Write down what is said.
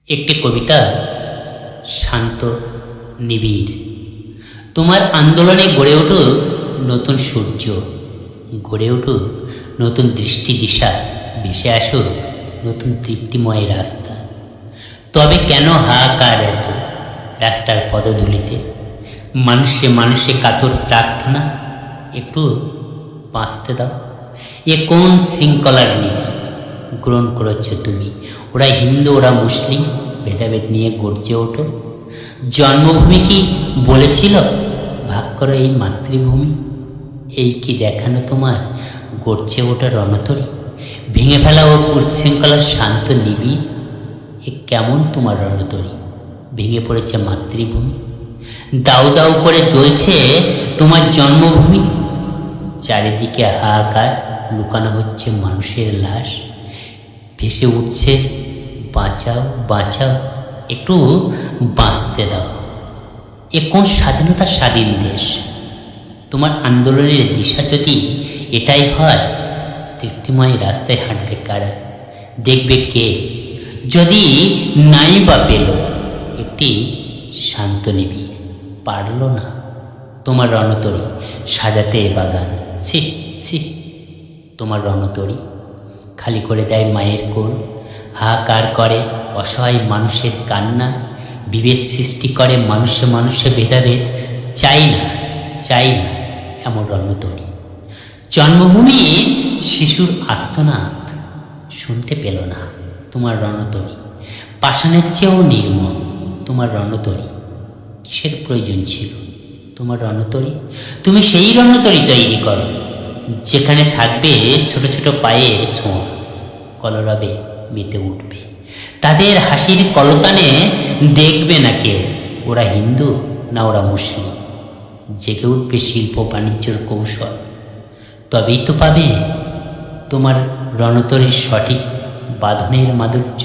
একটি কবিতা শান্ত নিবিড়। তোমার আন্দোলনে গড়ে উঠুক নতুন সূর্য, গড়ে উঠুক নতুন দৃষ্টি দিশা, ভেসে আসুক নতুন তৃপ্তিময় রাস্তা। তবে কেন হাহাকার এত রাস্তার পদধূলিতে? মানুষে মানুষে কাতর প্রার্থনা, একটু বাঁচতে দাও। এ কোন শৃঙ্খলার নীতি গ্রহণ করেছ তুমি? ওরা হিন্দু, ওরা মুসলিম, ভেদাভেদ নিয়ে গর্জে ওঠো। জন্মভূমি কি বলেছিল ভাগ করো এই মাতৃভূমি? এই কি দেখানো তোমার গর্জে ওঠা রণতরী? ভেঙে ফেলা ও উচ্ছৃঙ্খলার শান্ত নিবিড়, এ কেমন তোমার রণতরী? ভেঙে পড়েছে মাতৃভূমি, দাউ দাউ করে জ্বলছে তোমার জন্মভূমি। চারিদিকে হাহাকার, লুকানো হচ্ছে মানুষের লাশ, ভেসে উঠছে বাঁচাও বাঁচাও, একটু বাঁচতে দাও। এ কোন স্বাধীনতার স্বাধীন দেশ? তোমার আন্দোলনের দিশা যদি এটাই হয়, তৃপ্তিময় রাস্তায় হাঁটবে কারা, দেখবে কে? যদি নাই বা পেল একটি শান্ত নিবিড়, পারল না তোমার রণতরী সাজাতে এ বাগান। ছি ছি, তোমার রণতরী খালি করে দেয় মায়ের কোল, হাহাকার করে অসহায় মানুষের কান্না, বিভেদ সৃষ্টি করে মানুষে মানুষে ভেদাভেদ। চাই না চাই না এমন রণতরী। জন্মভূমির শিশুর আর্তনাদ শুনতে পেল না তোমার রণতরী। পাষাণের চেয়েও নির্মম তোমার রণতরী। কিসের প্রয়োজন ছিল তোমার রণতরী? তুমি সেই রণতরী তৈরি করো, যেখানে থাকবে ছোট ছোট পায়ের ছোঁয়া, কলরবে মেতে উঠবে তাদের হাসির কলতানে। দেখবে না কেউ ওরা হিন্দু না ওরা মুসলিম। জেগে উঠবে শিল্প বাণিজ্যের কৌশল, তবেই তো পাবে তোমার রণতরীর সঠিক বাঁধনের মাধুর্য।